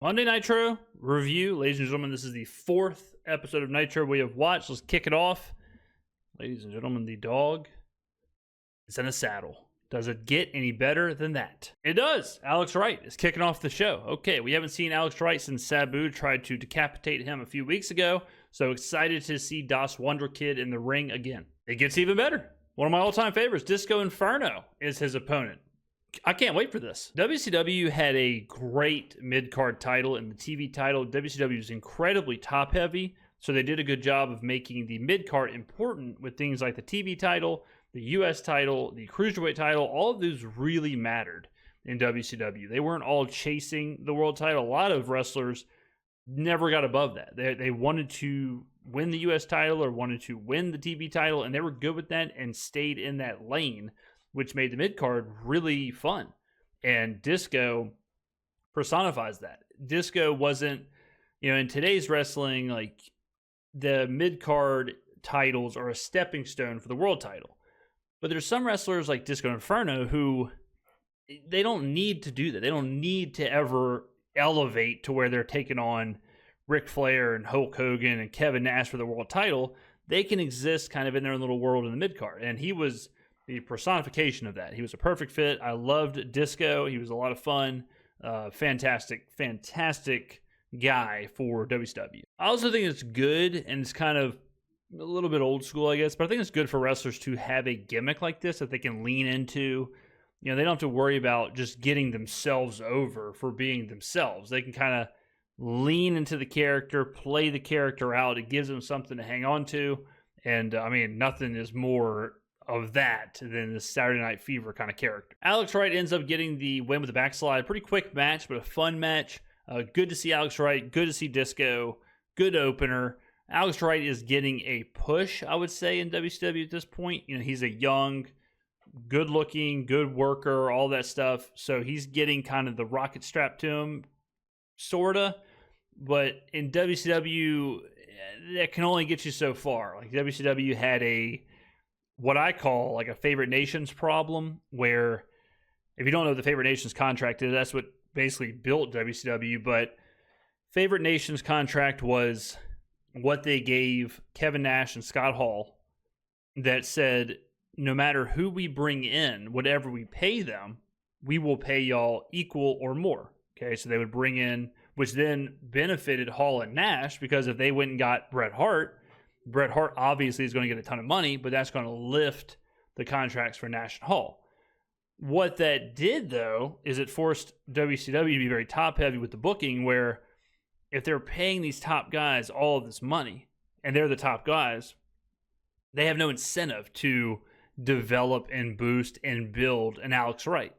Monday Nitro review. Ladies and gentlemen, this is the 4th episode of Nitro we have watched. Let's kick it off. Ladies and gentlemen, the dog is in a saddle. Does it get any better than that? It does. Alex Wright is kicking off the show. Okay, we haven't seen Alex Wright since Sabu tried to decapitate him a few weeks ago, so excited to see Das Wonder Kid in the ring again. It gets even better. One of my all-time favorites, Disco Inferno, is his opponent. I can't wait for this. WCW had a great mid-card title, and the TV title, WCW is incredibly top-heavy, so they did a good job of making the mid-card important with things like the TV title, the US title, the Cruiserweight title. All of those really mattered in WCW. They weren't all chasing the world title. A lot of wrestlers never got above that. They wanted to win the US title or wanted to win the TV title, and they were good with that and stayed in that lane, which made the mid-card really fun. And Disco personifies that. Disco wasn't, in today's wrestling, like, the mid-card titles are a stepping stone for the world title. But there's some wrestlers like Disco Inferno who, they don't need to do that. They don't need to ever elevate to where they're taking on Ric Flair and Hulk Hogan and Kevin Nash for the world title. They can exist kind of in their own little world in the mid-card. And he was the personification of that. He was a perfect fit. I loved Disco. He was a lot of fun. Fantastic guy for WCW. I also think it's good, and it's kind of a little bit old school, I guess, but I think it's good for wrestlers to have a gimmick like this that they can lean into. They don't have to worry about just getting themselves over for being themselves. They can kind of lean into the character, play the character out. It gives them something to hang on to. And nothing is more of that than the Saturday Night Fever kind of character. Alex Wright ends up getting the win with the backslide. Pretty quick match, but a fun match. Good to see Alex Wright. Good to see Disco. Good opener. Alex Wright is getting a push, I would say, in WCW at this point. He's a young, good-looking, good worker, all that stuff. So he's getting kind of the rocket strapped to him, sorta. But in WCW, that can only get you so far. Like, WCW had what I call like a favorite nations problem, where if you don't know what the favorite nations contract is, that's what basically built WCW. But favorite nations contract was what they gave Kevin Nash and Scott Hall that said, no matter who we bring in, whatever we pay them, we will pay y'all equal or more. Okay, so they would bring in, which then benefited Hall and Nash, because if they went and got Bret Hart obviously is going to get a ton of money, but that's going to lift the contracts for Nash and Hall. What that did, though, is it forced WCW to be very top-heavy with the booking, where if they're paying these top guys all of this money, and they're the top guys, they have no incentive to develop and boost and build an Alex Wright.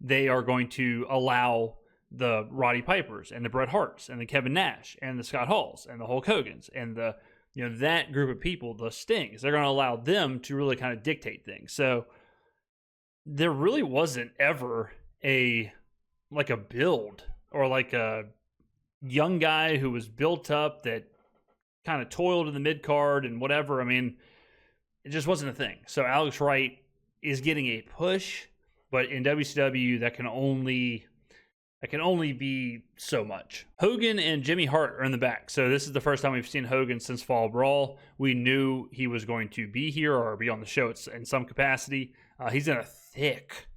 They are going to allow the Roddy Pipers and the Bret Harts and the Kevin Nash and the Scott Halls and the Hulk Hogans and the that group of people, the Stings, they're going to allow them to really kind of dictate things. So there really wasn't ever a build or like a young guy who was built up that kind of toiled in the mid-card and whatever. It just wasn't a thing. So Alex Wright is getting a push, but in WCW, that can only be so much. Hogan and Jimmy Hart are in the back. So this is the first time we've seen Hogan since Fall Brawl. We knew he was going to be here or be on the show in some capacity. He's in a thick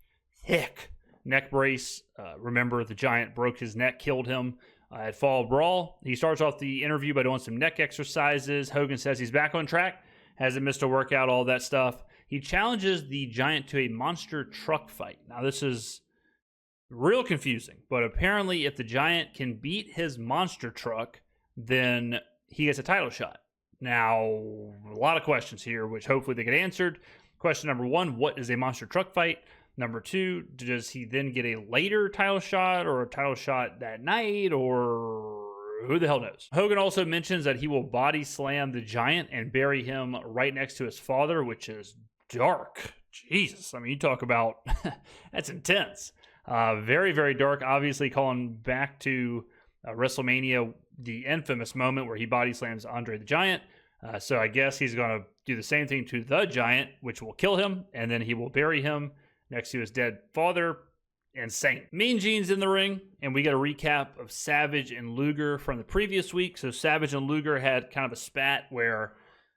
neck brace. Remember, the Giant broke his neck, killed him at Fall Brawl. He starts off the interview by doing some neck exercises. Hogan says he's back on track, hasn't missed a workout, all that stuff. He challenges the Giant to a monster truck fight. Now, this is real confusing, but apparently if the Giant can beat his monster truck, then he gets a title shot. Now, a lot of questions here, which hopefully they get answered. Question number 1, what is a monster truck fight? Number 2, does he then get a later title shot or a title shot that night, or who the hell knows? Hogan also mentions that he will body slam the Giant and bury him right next to his father, which is dark. Jesus, you talk about, that's intense. Very, very dark, obviously calling back to WrestleMania, the infamous moment where he body slams Andre the Giant. So I guess he's going to do the same thing to the Giant, which will kill him, and then he will bury him next to his dead father. insane. Mean Gene's in the ring, and we got a recap of Savage and Luger from the previous week. So Savage and Luger had kind of a spat where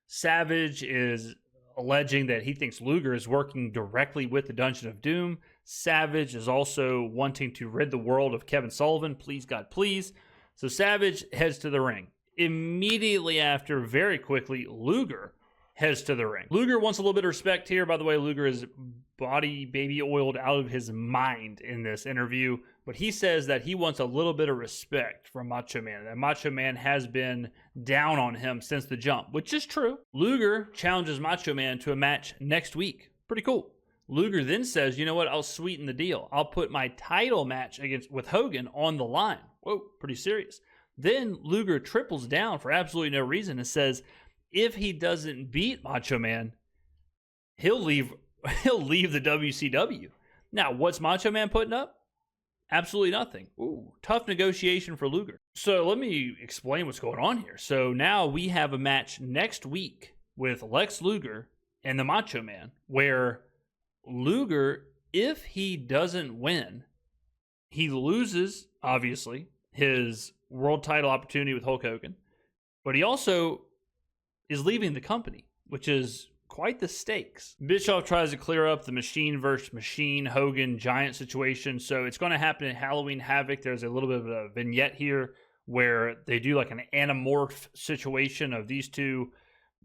Savage is alleging that he thinks Luger is working directly with the Dungeon of Doom. Savage is also wanting to rid the world of Kevin Sullivan. Please, God, please. So Savage heads to the ring. Immediately after, very quickly, Luger heads to the ring. Luger wants a little bit of respect here. By the way, Luger is body baby oiled out of his mind in this interview, but he says that he wants a little bit of respect from Macho Man. That Macho Man has been down on him since the jump, which is true. Luger challenges Macho Man to a match next week. Pretty cool. Luger then says, you know what, I'll sweeten the deal. I'll put my title match with Hogan on the line. Whoa, pretty serious. Then Luger triples down for absolutely no reason and says, if he doesn't beat Macho Man, he'll leave the WCW. Now, what's Macho Man putting up? Absolutely nothing. Ooh, tough negotiation for Luger. So let me explain what's going on here. So now we have a match next week with Lex Luger and the Macho Man, where Luger, if he doesn't win, he loses, obviously, his world title opportunity with Hulk Hogan, but he also is leaving the company, which is quite the stakes. Bischoff tries to clear up the machine versus machine Hogan Giant situation. So it's going to happen in Halloween Havoc. There's a little bit of a vignette here where they do like an anamorph situation of these two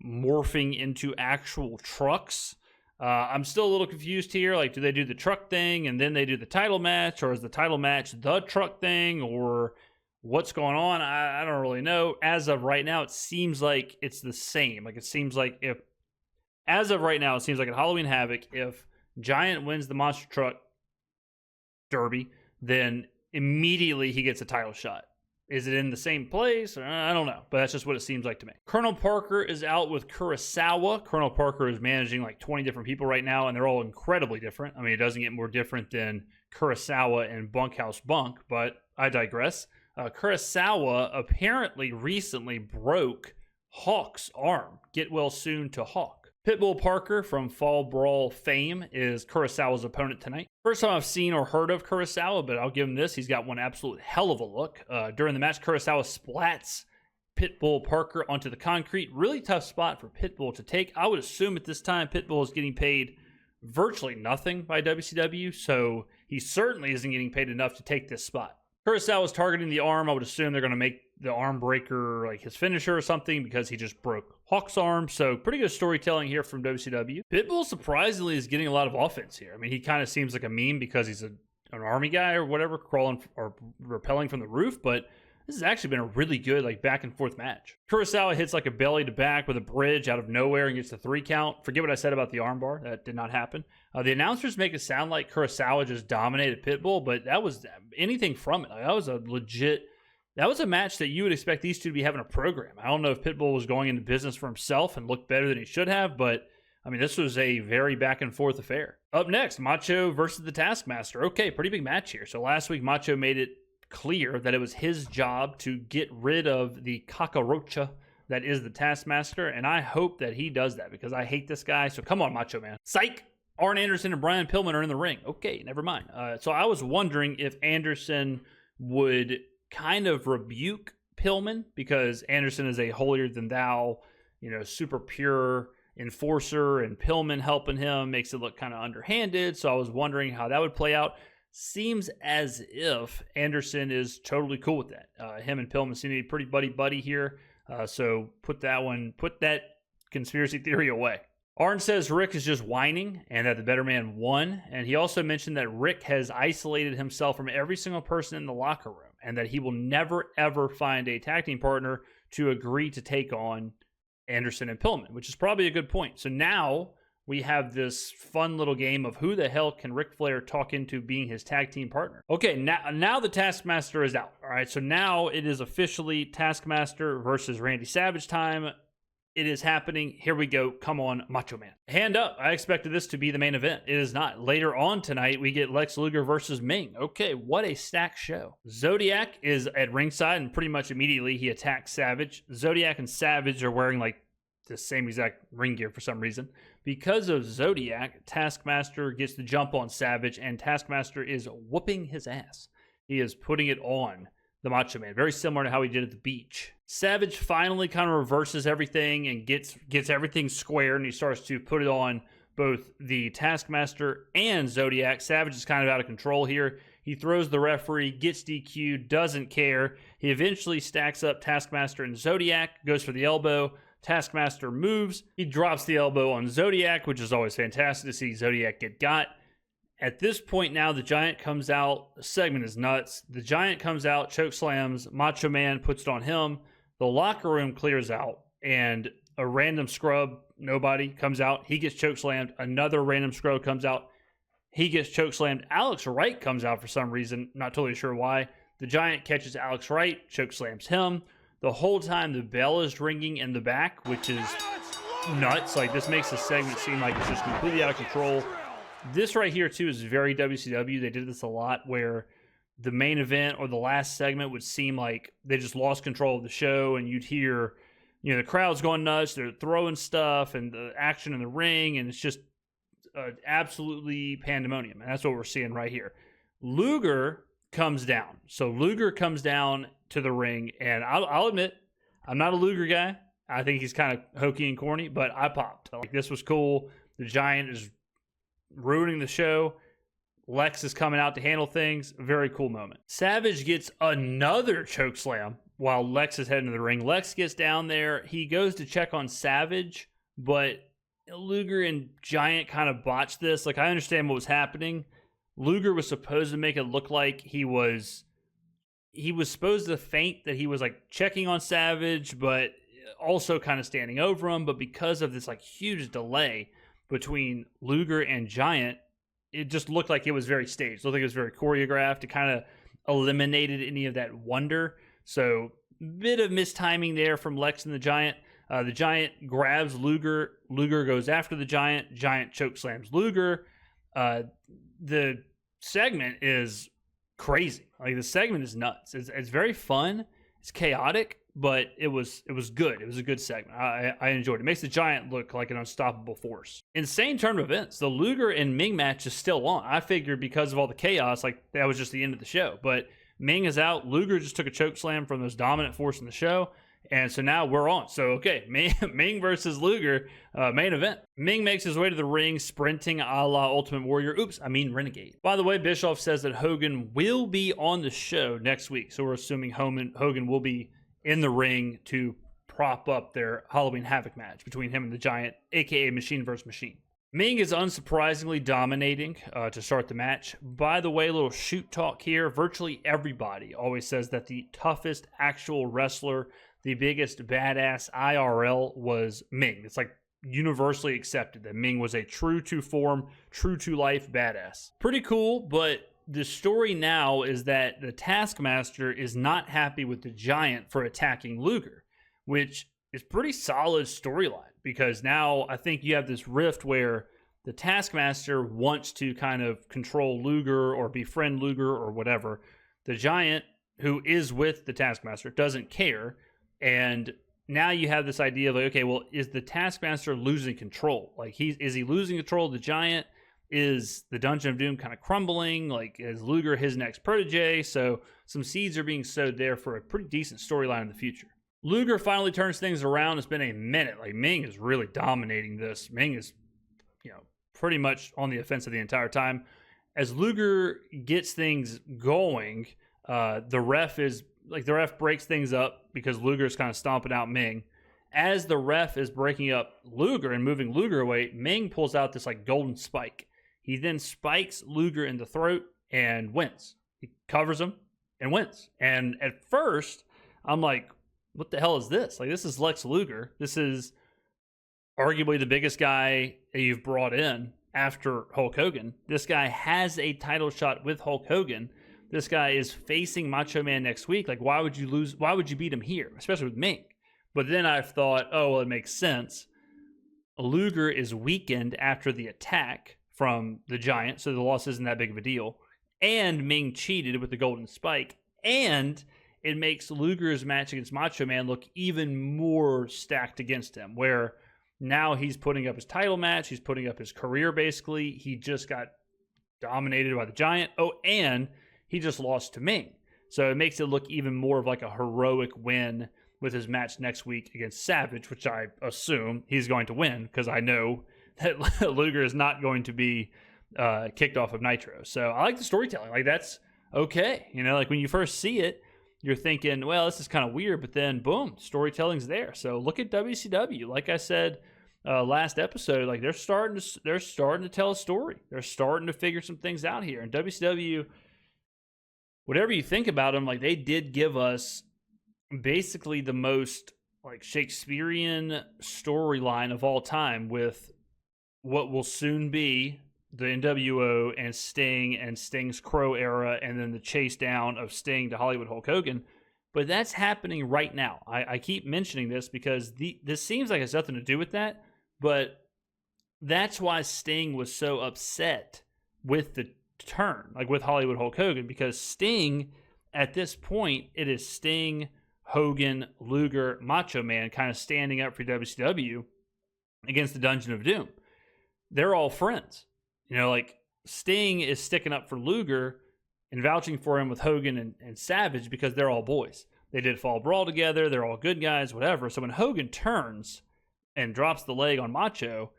morphing into actual trucks. I'm still a little confused here. Like, do they do the truck thing and then they do the title match, or is the title match the truck thing, or what's going on? I don't really know. As of right now, it seems like it's the same. Like, it seems like as of right now, it seems like at Halloween Havoc, if Giant wins the Monster Truck Derby, then immediately he gets a title shot. Is it in the same place? I don't know, but that's just what it seems like to me. Colonel Parker is out with Kurosawa. Colonel Parker is managing like 20 different people right now, and they're all incredibly different. I mean, it doesn't get more different than Kurosawa and Bunkhouse Bunk, but I digress. Kurosawa apparently recently broke Hawk's arm. Get well soon to Hawk. Pitbull Parker from Fall Brawl fame is Kurosawa's opponent tonight. First time I've seen or heard of Kurosawa, but I'll give him this. He's got one absolute hell of a look. During the match, Kurosawa splats Pitbull Parker onto the concrete. Really tough spot for Pitbull to take. I would assume at this time Pitbull is getting paid virtually nothing by WCW, so he certainly isn't getting paid enough to take this spot. Kurosawa's targeting the arm. I would assume they're going to make the arm breaker like his finisher or something because he just broke Hawk's arm. So pretty good storytelling here from WCW. Pitbull surprisingly is getting a lot of offense here. I mean, he kind of seems like a meme because he's an army guy or whatever, crawling or rappelling from the roof, but this has actually been a really good like back and forth match. Kurosawa hits like a belly to back with a bridge out of nowhere and gets the 3 count. Forget what I said about the armbar. That did not happen. The announcers make it sound like Kurosawa just dominated Pitbull, but that was anything from it. That was a match that you would expect these two to be having a program. I don't know if Pitbull was going into business for himself and looked better than he should have, but I mean, this was a very back and forth affair. Up next, Macho versus the Taskmaster. Okay, pretty big match here. So last week, Macho made it clear that it was his job to get rid of the cockroach that is the Taskmaster, and I hope that he does that because I hate this guy. So come on, Macho Man. Psych! Arn Anderson and Brian Pillman are in the ring. Okay, never mind. So I was wondering if Anderson would kind of rebuke Pillman because Anderson is a holier-than-thou, super pure enforcer, and Pillman helping him makes it look kind of underhanded. So I was wondering how that would play out. Seems as if Anderson is totally cool with that. Him and Pillman seem to be pretty buddy-buddy here. So put that conspiracy theory away. Arn says Rick is just whining and that the better man won. And he also mentioned that Rick has isolated himself from every single person in the locker room and that he will never, ever find a tag team partner to agree to take on Anderson and Pillman, which is probably a good point. So now we have this fun little game of who the hell can Ric Flair talk into being his tag team partner. Okay, now the Taskmaster is out. All right, so now it is officially Taskmaster versus Randy Savage time. It is happening. Here we go. Come on, Macho Man. Hand up. I expected this to be the main event. It is not. Later on tonight, we get Lex Luger versus Meng. Okay, what a stacked show. Zodiac is at ringside, and pretty much immediately he attacks Savage. Zodiac and Savage are wearing like the same exact ring gear for some reason. Because of Zodiac, Taskmaster gets the jump on Savage, and Taskmaster is whooping his ass. He is putting it on the Macho Man, very similar to how he did at the beach. Savage finally kind of reverses everything and gets everything square, and he starts to put it on both the Taskmaster and Zodiac. Savage is kind of out of control here. He throws the referee, gets DQ'd, doesn't care. He eventually stacks up Taskmaster and Zodiac, goes for the elbow. Taskmaster moves. He drops the elbow on Zodiac, which is always fantastic to see Zodiac get got. At this point now, the Giant comes out. The segment is nuts. The Giant comes out, choke slams. Macho Man puts it on him. The locker room clears out, and a random scrub, nobody, comes out. He gets choke slammed. Another random scrub comes out. He gets choke slammed. Alex Wright comes out for some reason. Not totally sure why. The Giant catches Alex Wright, choke slams him. The whole time the bell is ringing in the back, which is nuts. Like, this makes the segment seem like it's just completely out of control. This right here, too, is very WCW. They did this a lot where the main event or the last segment would seem like they just lost control of the show, and you'd hear, the crowd's going nuts, they're throwing stuff, and the action in the ring, and it's just absolutely pandemonium. And that's what we're seeing right here. Luger comes down. So Luger comes down to the ring, and I'll admit, I'm not a Luger guy. I think he's kind of hokey and corny, but I popped. Like, this was cool. The Giant is ruining the show. Lex is coming out to handle things. Very cool moment. Savage gets another choke slam while Lex is heading to the ring. Lex gets down there. He goes to check on Savage, but Luger and Giant kind of botched this. Like, I understand what was happening. Luger was supposed to make it look like he was supposed to feint that he was like checking on Savage, but also kind of standing over him. But because of this like huge delay between Luger and Giant, it just looked like it was very staged. It looked like it was very choreographed. It kind of eliminated any of that wonder. So, bit of mistiming there from Lex and the Giant. The Giant grabs Luger. Luger goes after the Giant. Giant choke slams Luger. The segment is crazy. Like, the segment is nuts. It's very fun. It's chaotic, but it was good. It was a good segment. I enjoyed it. It makes the Giant look like an unstoppable force. Insane turn of events. The Luger and Meng match is still on. I figured because of all the chaos, like, that was just the end of the show. But Meng is out. Luger just took a choke slam from those dominant force in the show. And so now we're on. So, okay, Meng versus Luger, main event. Meng makes his way to the ring, sprinting a la Ultimate Warrior. Renegade. By the way, Bischoff says that Hogan will be on the show next week. So we're assuming Hogan will be in the ring to prop up their Halloween Havoc match between him and the Giant, a.k.a. Machine vs. Machine. Meng is unsurprisingly dominating to start the match. By the way, a little shoot talk here. Virtually everybody always says that the toughest actual wrestler, the biggest badass IRL, was Meng. It's like universally accepted that Meng was a true to form, true to life badass. Pretty cool, but the story now is that the Taskmaster is not happy with the Giant for attacking Luger, which is pretty solid storyline, because now I think you have this rift where the Taskmaster wants to kind of control Luger or befriend Luger or whatever. The Giant, who is with the Taskmaster, doesn't care. And now you have this idea of like, okay, well, is the Taskmaster losing control? Like, is he losing control of the Giant? Is the Dungeon of Doom kind of crumbling? Like, is Luger his next protege? So some seeds are being sowed there for a pretty decent storyline in the future. Luger finally turns things around. It's been a minute. Like, Meng is really dominating this. Meng is, pretty much on the offensive the entire time. As Luger gets things going, the ref breaks things up because Luger is kind of stomping out Meng. As the ref is breaking up Luger and moving Luger away, Meng pulls out this like golden spike. He then spikes Luger in the throat and wins. He covers him and wins. And at first, I'm like, what the hell is this? Like, this is Lex Luger. This is arguably the biggest guy that you've brought in after Hulk Hogan. This guy has a title shot with Hulk Hogan. This guy is facing Macho Man next week. Like, why would you lose? Why would you beat him here? Especially with Meng. But then I've thought, oh, well, it makes sense. Luger is weakened after the attack from the Giant, so the loss isn't that big of a deal. And Meng cheated with the golden spike. And it makes Luger's match against Macho Man look even more stacked against him, where now he's putting up his title match, he's putting up his career basically. He just got dominated by the Giant. Oh, and he just lost to Meng. So it makes it look even more of like a heroic win with his match next week against Savage, which I assume he's going to win because I know that Luger is not going to be kicked off of Nitro. So I like the storytelling. Like, that's okay. You know, like when you first see it, you're thinking, well, this is kind of weird, but then boom, storytelling's there. So look at WCW. Like I said last episode, like they're starting to tell a story. They're starting to figure some things out here. And WCW, whatever you think about them, like they did give us basically the most like Shakespearean storyline of all time with what will soon be the NWO and Sting's Crow era, and then the chase down of Sting to Hollywood Hulk Hogan. But that's happening right now. I keep mentioning this because this seems like it has nothing to do with that, but that's why Sting was so upset with the turn, like with Hollywood Hulk Hogan, because Sting, at this point, it is Sting, Hogan, Luger, Macho Man kind of standing up for WCW against the Dungeon of Doom. They're all friends. You know, like Sting is sticking up for Luger and vouching for him with Hogan and Savage because they're all boys. They did Fall Brawl together. They're all good guys, whatever. So when Hogan turns and drops the leg on Macho,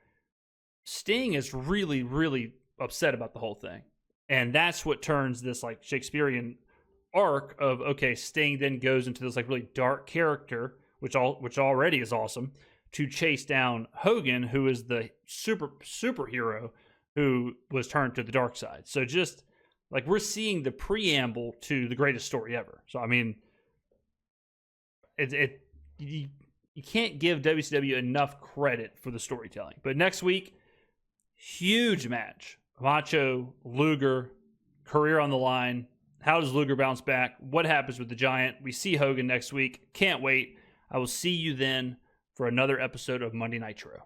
Sting is really, really upset about the whole thing. And that's what turns this like Shakespearean arc of, okay, Sting then goes into this like really dark character, which already is awesome, to chase down Hogan, who is the superhero who was turned to the dark side. So just like we're seeing the preamble to the greatest story ever. So I mean, you can't give WCW enough credit for the storytelling. But next week, huge match. Macho, Luger, career on the line. How does Luger bounce back? What happens with the Giant? We see Hogan next week. Can't wait. I will see you then for another episode of Monday Nitro.